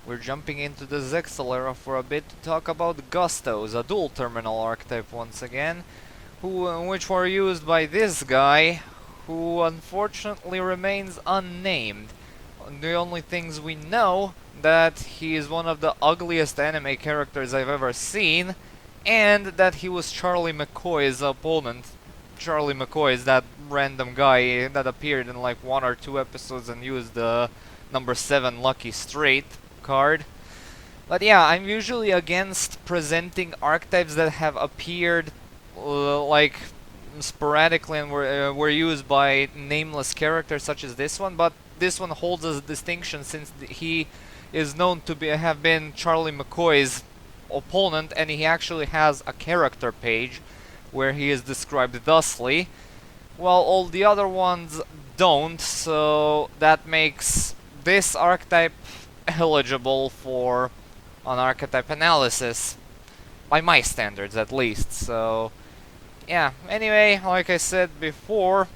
We're jumping into the Zexal era for a bit to talk about Gustos, a dual terminal archetype once again, which were used by this guy, who unfortunately remains unnamed. The only things we know that he is one of the ugliest anime characters I've ever seen, and that he was Charlie McCoy's opponent. Charlie McCoy is that random guy that appeared in like 1 or 2 episodes and used the number 7 Lucky Straight card. But yeah, I'm usually against presenting archetypes that have appeared like sporadically and were used by nameless characters such as this one, but this one holds a distinction since he is known to have been Charlie McCoy's opponent, and he actually has a character page where he is described thusly, while all the other ones don't, so that makes this archetype eligible for an archetype analysis, by my standards at least. So yeah, anyway, like I said before,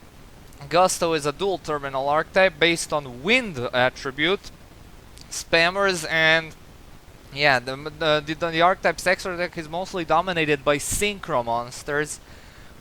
Gusto is a dual terminal archetype based on wind attribute, spammers, and yeah, the archetype's extra deck is mostly dominated by synchro monsters,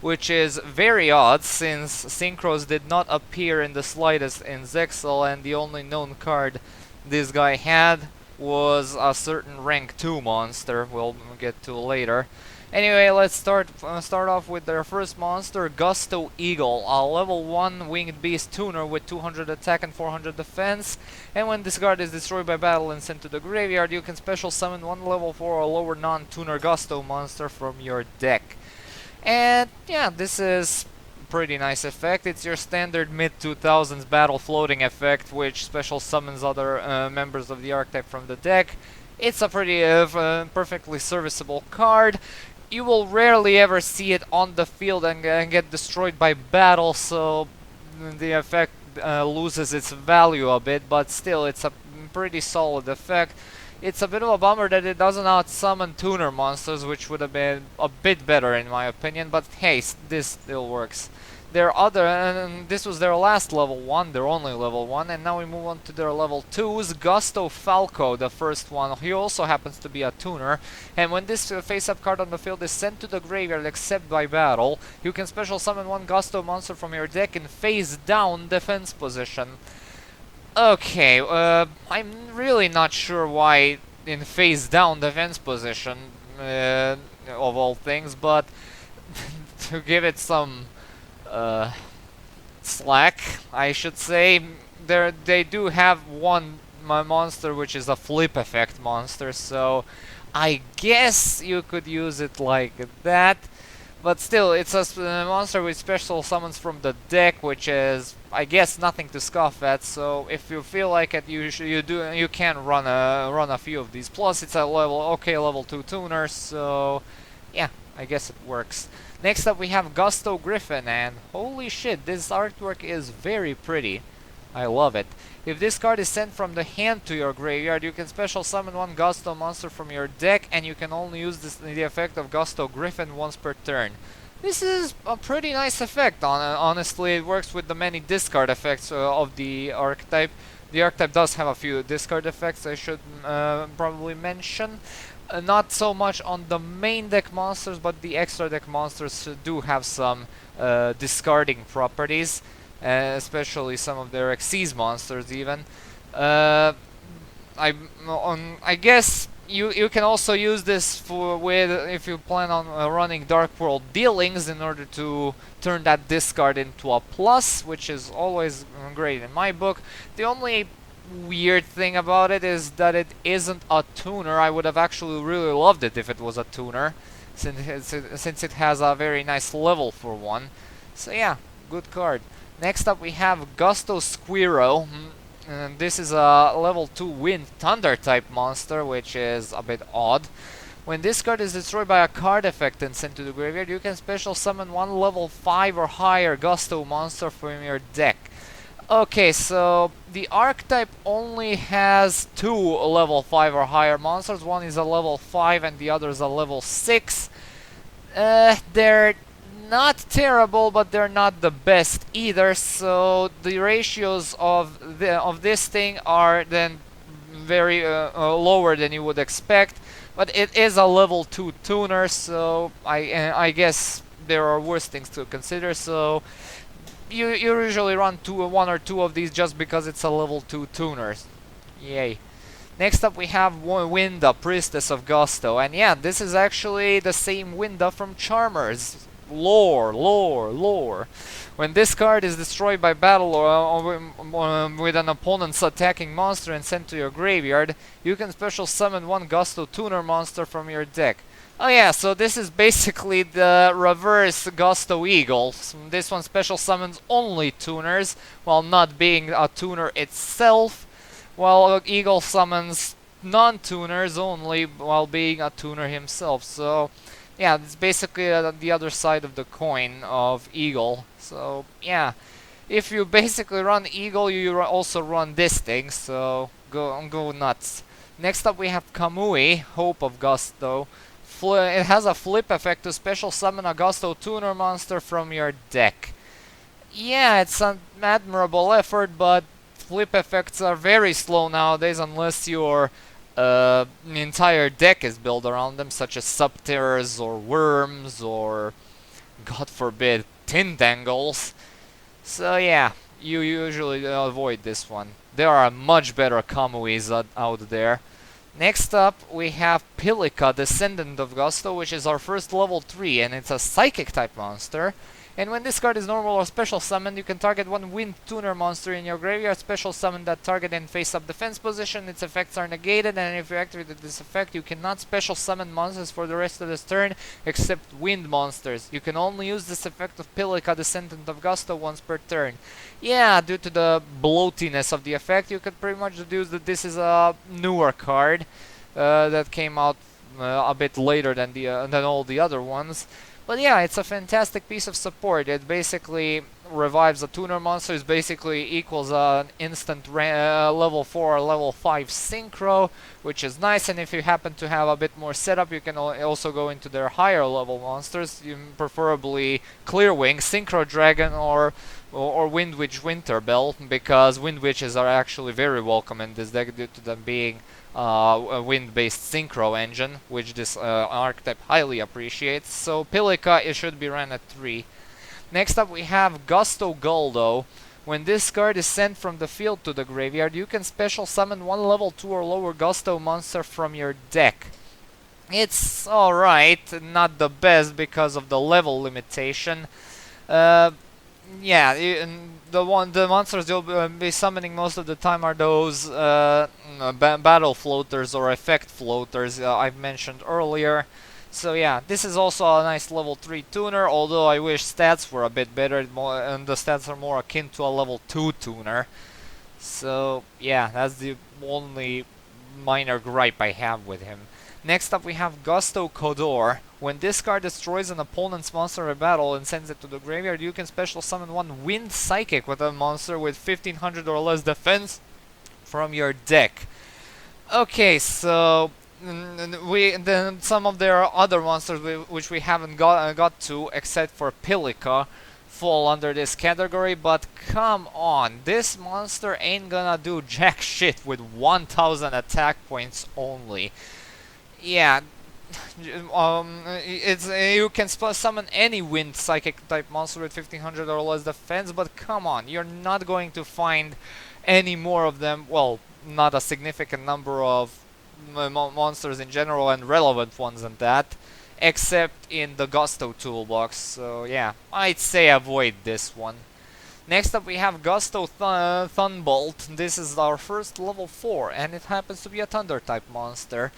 which is very odd since synchros did not appear in the slightest in Zexal, and the only known card this guy had was a certain rank 2 monster we'll get to later. Anyway, let's start off with their first monster, Gusto EGUL, a level 1 winged beast tuner with 200 attack and 400 defense, and when this card is destroyed by battle and sent to the graveyard, you can special summon 1 level 4 or lower non-tuner Gusto monster from your deck. And yeah, this is pretty nice effect. It's your standard mid-2000s battle floating effect, which special summons other members of the archetype from the deck. It's a pretty perfectly serviceable card. You will rarely ever see it on the field and get destroyed by battle, so the effect loses its value a bit, but still it's a pretty solid effect. It's a bit of a bummer that it doesn't out-summon tuner monsters, which would have been a bit better in my opinion, but hey, this still works. This was their last level 1, their only level 1, and now we move on to their level 2s. Gusto Falco, the first one. He also happens to be a tuner, and when this face-up card on the field is sent to the graveyard except by battle, you can special summon 1 Gusto monster from your deck in face-down defense position. Okay, I'm really not sure why in face-down defense position, of all things, but to give it some slack, I should say, they do have one monster which is a flip effect monster, so I guess you could use it like that. But still, it's a monster with special summons from the deck, which is, I guess, nothing to scoff at. So if you feel like it, you can run a few of these. Plus, it's a level 2 tuner, so yeah, I guess it works. Next up, we have Gusto GRIFFIN, and holy shit, this artwork is very pretty. I love it. If this card is sent from the hand to your graveyard, you can special summon 1 Gusto monster from your deck, and you can only use the effect of Gusto GRIFFIN once per turn. This is a pretty nice effect. Honestly, it works with the many discard effects of the archetype. The archetype does have a few discard effects I should probably mention. Not so much on the main deck monsters, but the extra deck monsters do have some discarding properties. Especially some of their Xyz monsters even. I guess you can also use this if you plan on running Dark World Dealings in order to turn that discard into a plus, which is always great in my book. The only weird thing about it is that it isn't a tuner. I would have actually really loved it if it was a tuner, since it has a very nice level for one. So yeah, good card. Next up we have Gusto SQUIRRO. This is a level 2 wind thunder type monster, which is a bit odd. When this card is destroyed by a card effect and sent to the graveyard, you can special summon 1 level 5 or higher Gusto monster from your deck. Okay, so the archetype only has 2 level 5 or higher monsters. One is a level 5 and the other is a level 6. They're not terrible, but they're not the best either, so the ratios of this thing are then very lower than you would expect, but it is a level 2 tuner, so I guess there are worse things to consider. So you usually run one or two of these just because it's a level 2 tuner. Yay. Next up we have WINDA, Priestess of Gusto, and yeah, this is actually the same WINDA from Charmers. Lore, lore, lore. When this card is destroyed by battle or with an opponent's attacking monster and sent to your graveyard, you can special summon one Gusto tuner monster from your deck. Oh yeah, so this is basically the reverse Gusto EGUL. This one special summons only tuners, while not being a tuner itself, while EGUL summons non-tuners only, while being a tuner himself. So yeah, it's basically the other side of the coin of EGUL. So yeah, if you basically run EGUL, you also run this thing, so go nuts. Next up we have KAMUI, Hope of Gusto. It has a flip effect to special summon a Gusto tuner monster from your deck. Yeah, it's an admirable effort, but flip effects are very slow nowadays unless your entire deck is built around them, such as Subterrors or Worms or, God forbid, Tintangles. So yeah, you usually avoid this one. There are much better Kamuis out there. Next up, we have Pilica, Descendant of Gusto, which is our first level 3, and it's a Psychic type monster. And when this card is normal or special summoned, you can target one Wind Tuner monster in your graveyard, special summon that target in face-up defense position. Its effects are negated, and if you activate this effect, you cannot special summon monsters for the rest of this turn, except wind monsters. You can only use this effect of Pilica, Descendant of Gusto, once per turn. Yeah, due to the bloatiness of the effect, you could pretty much deduce that this is a newer card that came out a bit later than all the other ones. But yeah, it's a fantastic piece of support. It basically revives a tuner monster. It basically equals an instant level 4 or level 5 synchro, which is nice. And if you happen to have a bit more setup, you can also go into their higher level monsters, preferably Clearwing, Synchro Dragon, or Wind Witch Winterbell, because Wind Witches are actually very welcome in this deck due to them being a wind-based synchro engine, which this archetype highly appreciates. So Pilica, it should be ran at 3. Next up we have Gusto Guldo. When this card is sent from the field to the graveyard, you can special summon one level 2 or lower Gusto monster from your deck. It's alright, not the best because of the level limitation. Yeah, the monsters you'll be summoning most of the time are those battle floaters or effect floaters I've mentioned earlier. So yeah, this is also a nice level 3 tuner, although I wish stats were a bit better, and the stats are more akin to a level 2 tuner. So yeah, that's the only minor gripe I have with him. Next up we have Gusto Kodor. When this card destroys an opponent's monster in battle and sends it to the graveyard, you can special summon one Wind Psychic with a monster with 1500 or less defense from your deck. Okay, so then some of their other monsters which we haven't got to, except for Pilica, fall under this category, but come on, this monster ain't gonna do jack shit with 1000 attack points only. Yeah, you can summon any Wind Psychic type monster with 1500 or less defense, but come on, you're not going to find any more of them, well, not a significant number of monsters in general and relevant ones and that, except in the Gusto toolbox. So yeah, I'd say avoid this one. Next up we have Gusto THUNBOLT. This is our first level 4, and it happens to be a Thunder type monster.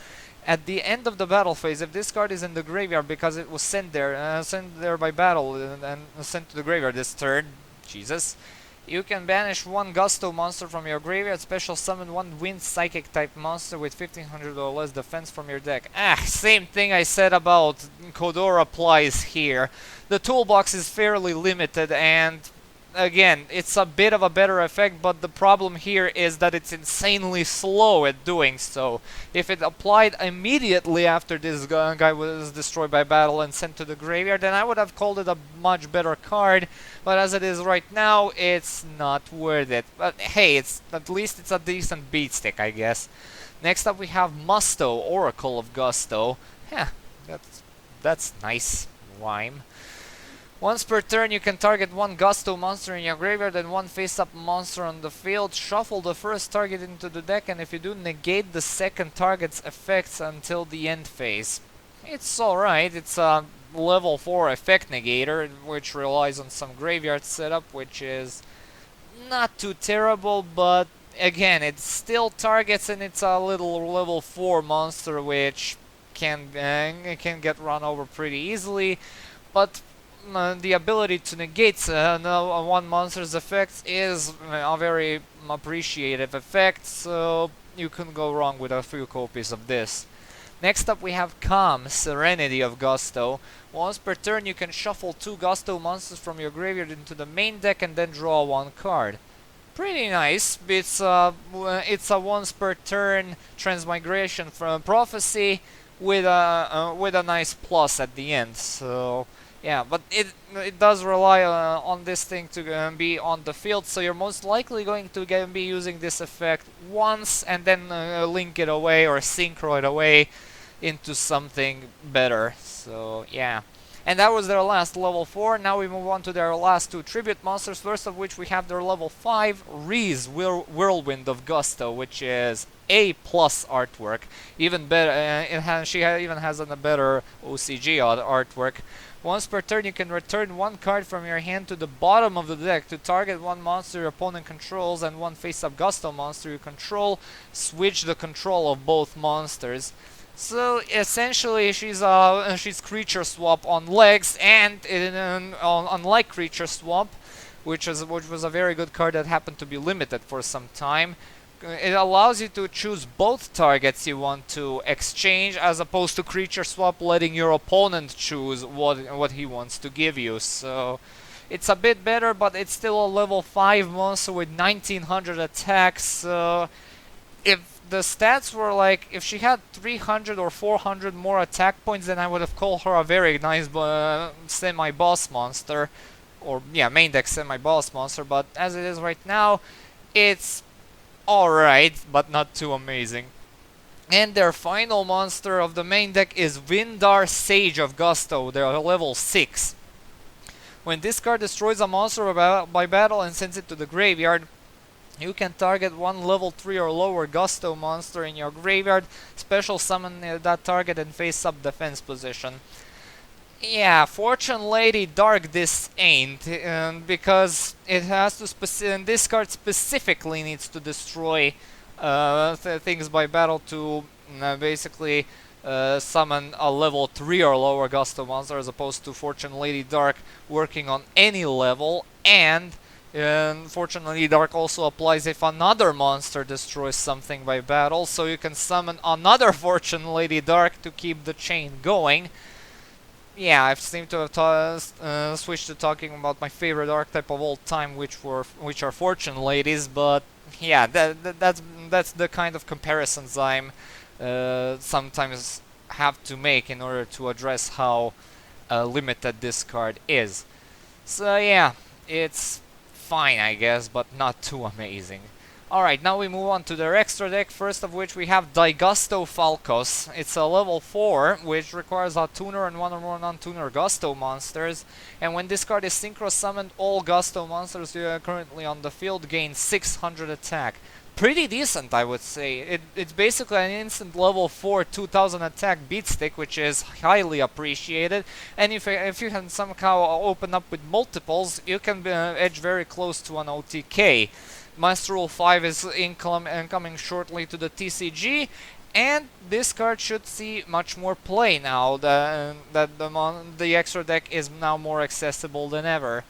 At the end of the battle phase, if this card is in the graveyard because it was sent there by battle and sent to the graveyard this turn, Jesus, you can banish one Gusto monster from your graveyard, special summon one Wind Psychic type monster with 1500 or less defense from your deck. Same thing I said about Kodor applies here. The toolbox is fairly limited, and again, it's a bit of a better effect, but the problem here is that it's insanely slow at doing so. If it applied immediately after this guy was destroyed by battle and sent to the graveyard, then I would have called it a much better card, but as it is right now, it's not worth it. But hey, at least it's a decent beat stick, I guess. Next up we have MUSTO, Oracle of Gusto. Yeah, that's nice rhyme. Once per turn, you can target one Gusto monster in your graveyard and one face-up monster on the field. Shuffle the first target into the deck, and if you do, negate the second target's effects until the end phase. It's alright. It's a level 4 effect negator, which relies on some graveyard setup, which is not too terrible, but again, it still targets, and it's a little level 4 monster, which can get run over pretty easily, but the ability to negate one monster's effects is a very appreciative effect, so you couldn't go wrong with a few copies of this. Next up we have KAAM, Serenity of Gusto. Once per turn you can shuffle 2 Gusto monsters from your graveyard into the main deck and then draw 1 card. Pretty nice. It's a once per turn transmigration from Prophecy with a nice plus at the end, so yeah, but it does rely on this thing to be on the field, so you're most likely going to be using this effect once and then link it away or synchro it away into something better. So yeah. And that was their last level 4. Now we move on to their last 2 tribute monsters, first of which we have their level 5, REEZE, Whirlwind of Gusto, which is A+ artwork. Even better, she even has a better OCG artwork. Once per turn, you can return 1 card from your hand to the bottom of the deck to target 1 monster your opponent controls and 1 face-up Gusto monster you control. Switch the control of both monsters. So essentially, she's creature swap on legs, and unlike creature swap, which was a very good card that happened to be limited for some time, it allows you to choose both targets you want to exchange, as opposed to creature swap letting your opponent choose what he wants to give you. So it's a bit better, but it's still a level 5 monster with 1900 attacks. So if the stats were like, if she had 300 or 400 more attack points, then I would have called her a very nice semi-boss monster, or yeah, main deck semi-boss monster. But as it is right now, it's alright, but not too amazing. And their final monster of the main deck is WINDAAR, Sage of Gusto. They're level 6. When this card destroys a monster by battle and sends it to the graveyard, you can target 1 level 3 or lower Gusto monster in your graveyard, special summon that target and face-up defense position. Yeah, Fortune Lady Dharc this ain't, because it has to this card specifically needs to destroy things by battle to basically summon a level 3 or lower Gusto monster, as opposed to Fortune Lady Dharc working on any level. And Fortune Lady Dharc also applies if another monster destroys something by battle, so you can summon another Fortune Lady Dharc to keep the chain going. Yeah, I've seemed to have switched to talking about my favorite archetype of all time, which are Fortune Ladies. But yeah, that's the kind of comparisons I'm sometimes have to make in order to address how limited this card is. So yeah, it's fine, I guess, but not too amazing. Alright, now we move on to their extra deck, first of which we have DAIGUSTO FALCOS. It's a level 4, which requires a tuner and 1 or more non-tuner Gusto monsters. And when this card is synchro summoned, all Gusto monsters currently on the field gain 600 attack. Pretty decent, I would say. It's basically an instant level 4 2000 attack beat stick, which is highly appreciated. And if you can somehow open up with multiples, you can edge very close to an OTK. Master Rule 5 is incoming shortly to the TCG, and this card should see much more play now that the extra deck is now more accessible than ever.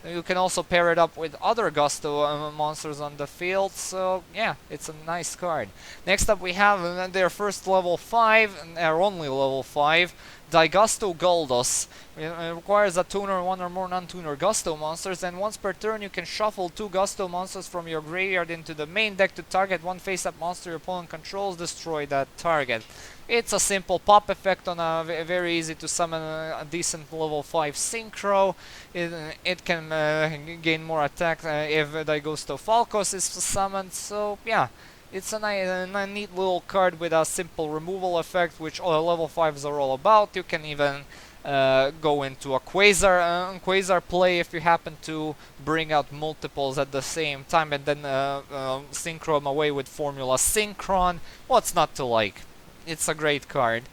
You can also pair it up with other Gusto monsters on the field, so yeah, it's a nice card. Next up we have their first level 5, their only level 5, DAIGUSTO GULLDOS. It requires a tuner, one or more non-tuner Gusto monsters, and once per turn you can shuffle 2 Gusto monsters from your graveyard into the main deck to target one face-up monster your opponent controls, destroy that target. It's a simple pop effect on a very easy to summon a decent level 5 synchro. It can gain more attack if DAIGUSTO FALCOS is summoned, so yeah. It's a neat little card with a simple removal effect, which all level 5s are all about. You can even go into a Quasar play if you happen to bring out multiples at the same time, and then synchro them away with Formula Synchron. What's not to like? It's a great card.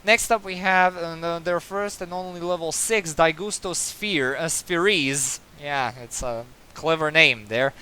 Next up we have their first and only level 6 DAIGUSTO Spheres. Yeah, it's a clever name there.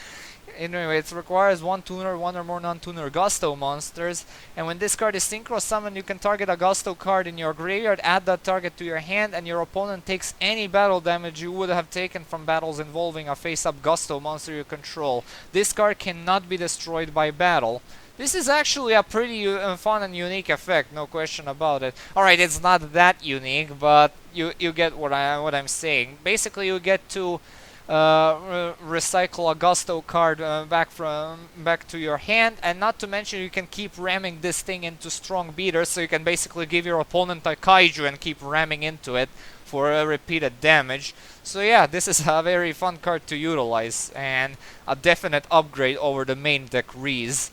Anyway, it requires one tuner, one or more non-tuner Gusto monsters, and when this card is synchro summoned, you can target a Gusto card in your graveyard, add that target to your hand, and your opponent takes any battle damage you would have taken from battles involving a face-up Gusto monster you control. This card cannot be destroyed by battle. This is actually a pretty fun and unique effect, no question about it. Alright, it's not that unique, but you get what I'm saying. Basically, you get to recycle a Gusto card back to your hand, and not to mention you can keep ramming this thing into strong beaters, so you can basically give your opponent a kaiju and keep ramming into it for repeated damage. So yeah, this is a very fun card to utilize, and a definite upgrade over the main deck REEZE.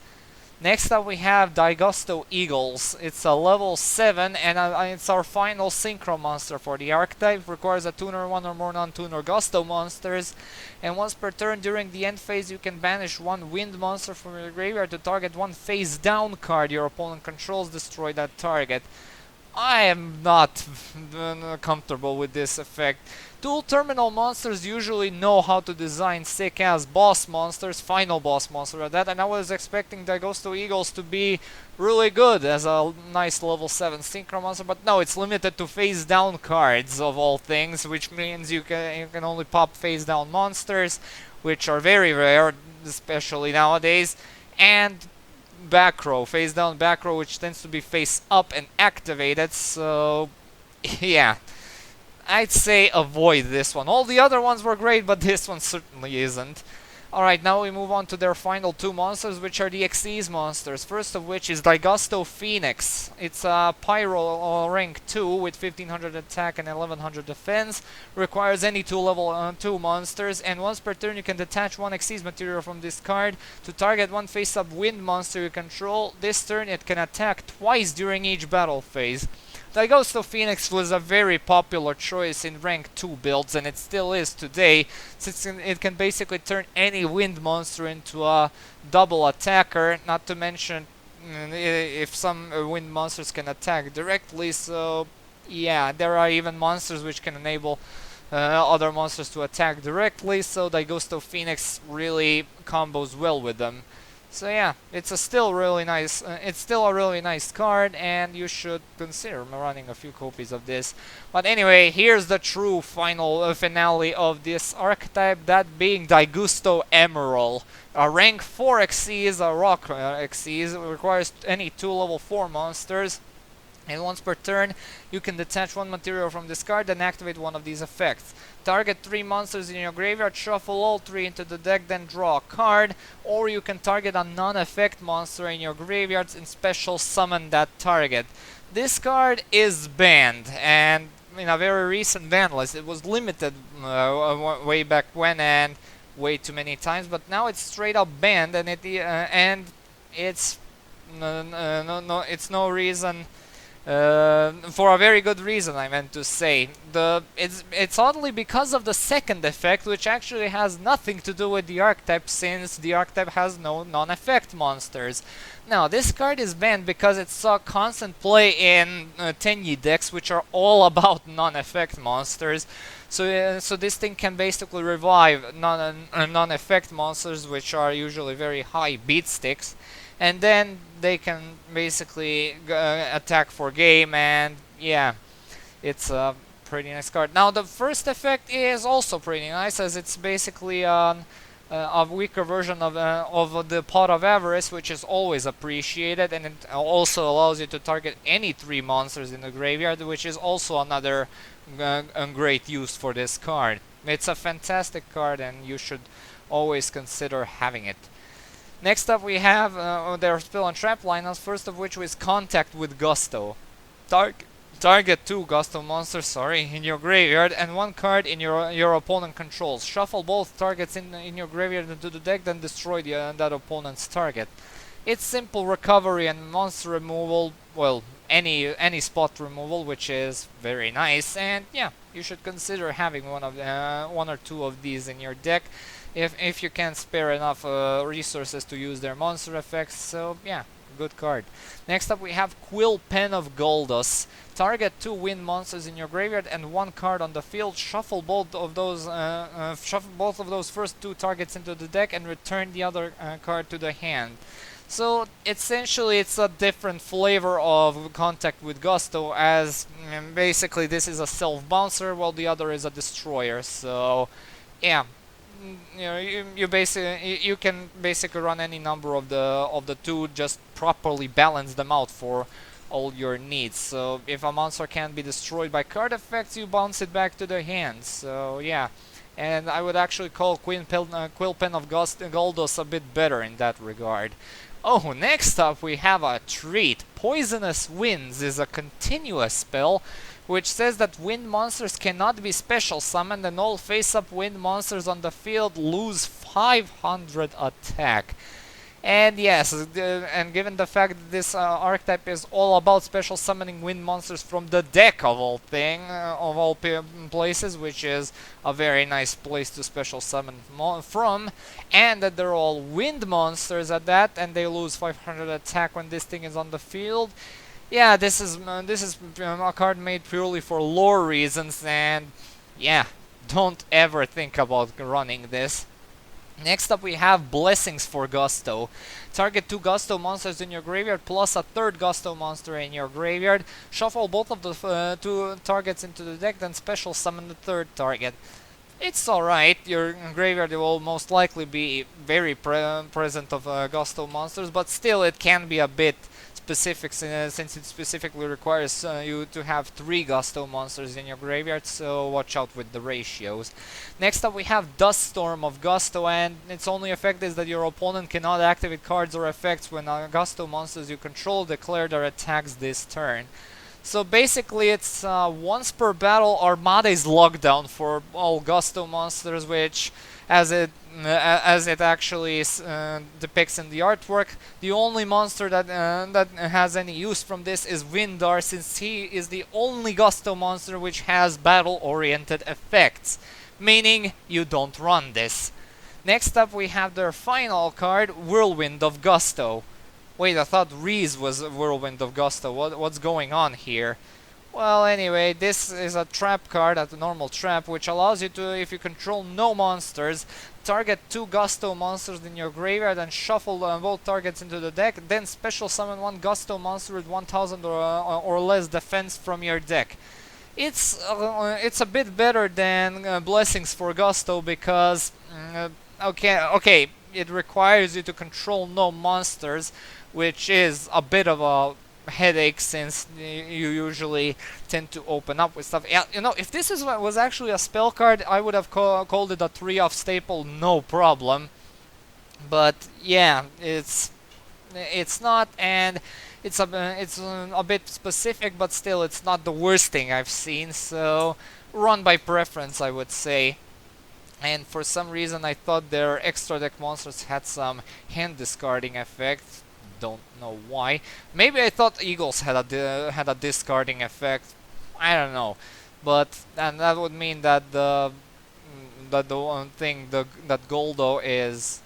Next up we have DAIGUSTO EGULS. It's a level 7 and it's our final synchro monster for the archetype. Requires a tuner, one or more non-tuner Gusto monsters. And once per turn during the end phase you can banish one wind monster from your graveyard to target one face down card your opponent controls, destroy that target. I am not comfortable with this effect. Dual terminal monsters usually know how to design sick-ass boss monsters, final boss monster at that, and I was expecting DAIGUSTO EGULS to be really good as a nice level 7 synchro monster, but no, it's limited to face-down cards of all things, which means you can only pop face-down monsters, which are very rare, especially nowadays, and back row, face down back row, which tends to be face up and activated, so yeah, I'd say avoid this one. All the other ones were great, but this one certainly isn't. Alright, now we move on to their final 2 monsters, which are the EGUES monsters. First of which is DAIGUSTO Phoenix. It's a Pyro rank 2 with 1500 attack and 1100 defense. Requires any 2 level 2 monsters, and once per turn you can detach one EGUES material from this card to target one face-up wind monster you control. This turn it can attack twice during each battle phase. DAIGUSTO Phoenix was a very popular choice in rank 2 builds, and it still is today, since it can basically turn any wind monster into a double attacker, not to mention if some wind monsters can attack directly, so yeah, there are even monsters which can enable other monsters to attack directly, so DAIGUSTO Phoenix really combos well with them. So yeah, it's still a really nice card, and you should consider running a few copies of this. But anyway, here's the true final finale of this archetype, that being DAIGUSTO Emerald. A rank 4 EGUES, a rock EGUES, requires any 2 level 4 monsters. And once per turn, you can detach one material from this card and activate one of these effects. Target 3 monsters in your graveyard, shuffle all 3 into the deck, then draw a card. Or you can target a non-effect monster in your graveyards and special summon that target. This card is banned, and in a very recent ban list. It was limited way back when and way too many times, but now it's straight up banned, and it's no reason. For a very good reason, I meant to say. It's oddly because of the second effect, which actually has nothing to do with the archetype, since the archetype has no non-effect monsters. Now, this card is banned because it saw constant play in Tenyi decks, which are all about non-effect monsters. So this thing can basically revive non-effect monsters, which are usually very high beat sticks. And then they can basically attack for game, and yeah, it's a pretty nice card. Now the first effect is also pretty nice, as it's basically weaker version of the Pot of Avarice, which is always appreciated, and it also allows you to target any 3 monsters in the graveyard, which is also another great use for this card. It's a fantastic card, and you should always consider having it. Next up we have their spell and trap lineups, first of which was Contact with Gusto. Target 2 Gusto monsters, in your graveyard, and 1 card in your opponent controls. Shuffle both targets in your graveyard into the deck, then destroy that opponent's target. It's simple recovery and monster removal, well, any spot removal, which is very nice, and yeah, you should consider having one or two of these in your deck if you can spare enough resources to use their monster effects. So yeah, good card. Next up we have QUILL, Pen of GULLDOS. Target 2 wind monsters in your graveyard and 1 card on the field. Shuffle both of those first 2 targets into the deck and return the other card to the hand. So essentially it's a different flavor of Contact with Gusto, as basically this is a self-bouncer while the other is a destroyer. So yeah, you know, you can basically run any number of the 2, just properly balance them out for all your needs. So if a monster can be destroyed by card effects, you bounce it back to the hand. So yeah, and I would actually call QUILL, Pen of GULLDOS a bit better in that regard. Oh, next up we have a treat. Poisonous Winds is a continuous spell which says that wind monsters cannot be special summoned, and all face-up wind monsters on the field lose 500 attack. And yes, and given the fact that this archetype is all about special summoning wind monsters from the deck of all places, which is a very nice place to special summon from, and that they're all wind monsters at that, and they lose 500 attack when this thing is on the field. Yeah, this is a card made purely for lore reasons, and yeah, don't ever think about running this. Next up we have Blessings for Gusto. Target 2 Gusto monsters in your graveyard plus a 3rd Gusto monster in your graveyard. Shuffle both of the 2 targets into the deck, then special summon the 3rd target. It's alright, your graveyard will most likely be very present of Gusto monsters, but still it can be a bit specific since it specifically requires you to have 3 Gusto monsters in your graveyard, so watch out with the ratios. Next up we have Dust Storm of Gusto, and its only effect is that your opponent cannot activate cards or effects when Gusto monsters you control declare their attacks this turn. So basically it's once per battle Armada's lockdown for all Gusto monsters, which as it actually depicts in the artwork, the only monster that has any use from this is WINDAAR, since he is the only Gusto monster which has battle-oriented effects, meaning you don't run this. Next up we have their final card, Whirlwind of Gusto. Wait, I thought REEZE was Whirlwind of Gusto. What's going on here? Well, anyway, this is a trap card, a normal trap, which allows you to, if you control no monsters, target 2 Gusto monsters in your graveyard and shuffle both targets into the deck, then special summon 1 Gusto monster with 1000 or less defense from your deck. It's a bit better than Blessings for Gusto because, okay, it requires you to control no monsters, which is a bit of a headache since you usually tend to open up with stuff. Yeah, you know, if this was actually a spell card, I would have called it a 3-off staple, no problem. But yeah, it's not, and it's a bit specific, but still it's not the worst thing I've seen. So run by preference, I would say. And for some reason I thought their extra deck monsters had some hand discarding effects. Don't know why. Maybe I thought Eagles had a discarding effect. I don't know, but and that would mean that the one thing that Goldo is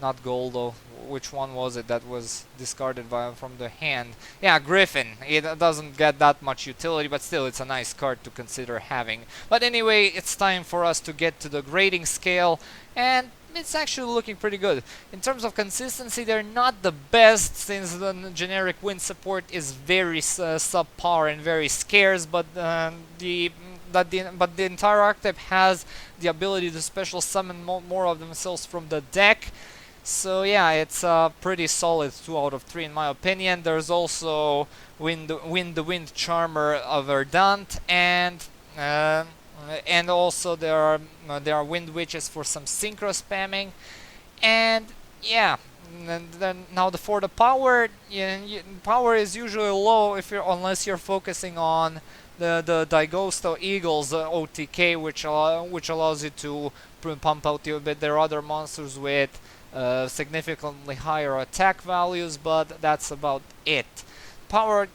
not Goldo. Which one was it that was discarded from the hand? Yeah, Griffin. It doesn't get that much utility, but still it's a nice card to consider having. But anyway, it's time for us to get to the grading scale, and it's actually looking pretty good. In terms of consistency, they're not the best since the generic wind support is very subpar and very scarce, but the but the entire archetype has the ability to special summon more of themselves from the deck. So yeah, it's a pretty solid 2 out of 3 in my opinion. There's also the Wind Charmer of Verdant, and also there are Wind Witches for some synchro spamming, and yeah. And then for the power, power is usually low unless you're focusing on the DAIGUSTO EGUL's OTK, which allows you to pump out their other monsters with significantly higher attack values, but that's about it. Power,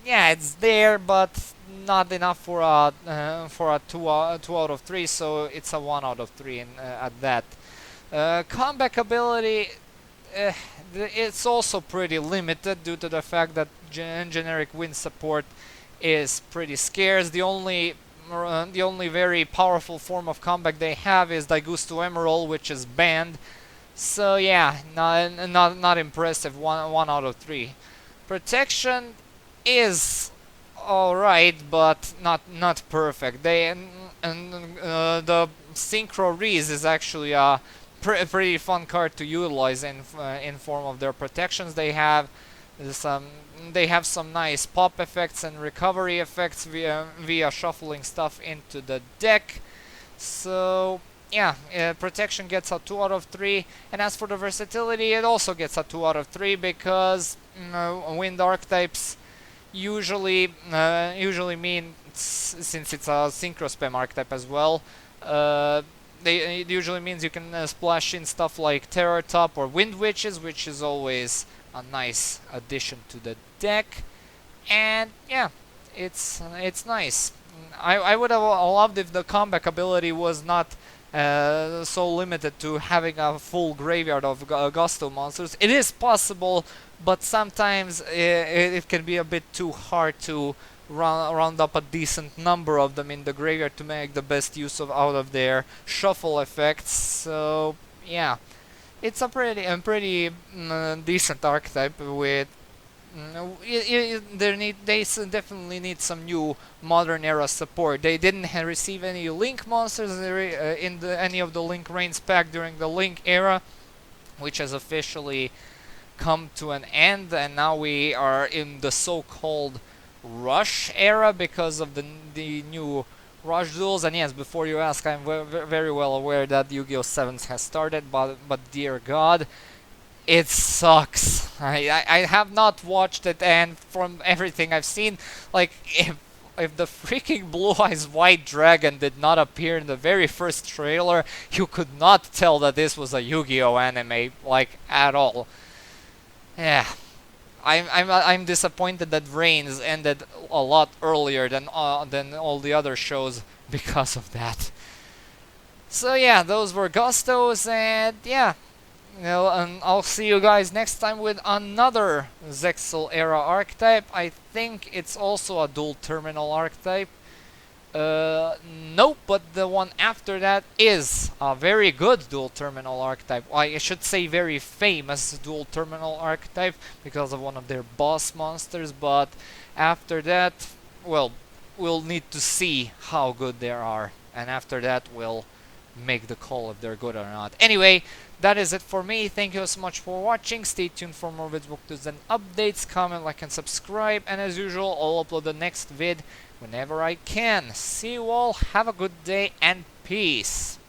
yeah, it's there, but not enough for a 2 out of 3, so it's a 1 out of 3 at that. Comeback ability, it's also pretty limited due to the fact that generic wind support is pretty scarce. The only very powerful form of comeback they have is DAIGUSTO Emerald, which is banned. So yeah, not impressive. 1 out of 3. Protection is alright, but not perfect. The Synchro REEZE is actually a pretty fun card to utilize in form of their protections. They have some nice pop effects and recovery effects via shuffling stuff into the deck. So yeah, protection gets a 2 out of 3, and as for the versatility, it also gets a 2 out of 3 because wind archetypes usually mean, since it's a synchro spam archetype as well, it usually means you can splash in stuff like Terror Top or Wind Witches, which is always a nice addition to the deck. And yeah, it's nice. I would have loved if the comeback ability was not so limited to having a full graveyard of Gusto monsters. It is possible, but sometimes it can be a bit too hard to round up a decent number of them in the graveyard to make the best use out of their shuffle effects. So yeah, it's a pretty decent archetype with. They definitely need some new modern era support. They didn't receive any Link monsters in any of the Link Reigns pack during the Link era, which has officially come to an end, and now we are in the so-called Rush era because of the new Rush duels. And yes, before you ask, I'm very well aware that Yu-Gi-Oh! 7th has started, but dear God, it sucks. I have not watched it, and from everything I've seen, like, if the freaking Blue Eyes White Dragon did not appear in the very first trailer, you could not tell that this was a Yu-Gi-Oh! Anime, like, at all. Yeah. I'm disappointed that Reigns ended a lot earlier than all the other shows because of that. So yeah, those were Gustos, and yeah, and I'll see you guys next time with another Zexal era archetype. I think it's also a dual terminal archetype. Nope, but the one after that is a very good dual terminal archetype. I should say very famous dual terminal archetype because of one of their boss monsters, but after that, well, we'll need to see how good they are, and after that we'll make the call if they're good or not. Anyway, that is it for me. Thank you so much for watching. Stay tuned for more vids, book news and updates. Comment, like, and subscribe, and as usual, I'll upload the next vid whenever I can. See you all, have a good day, and peace.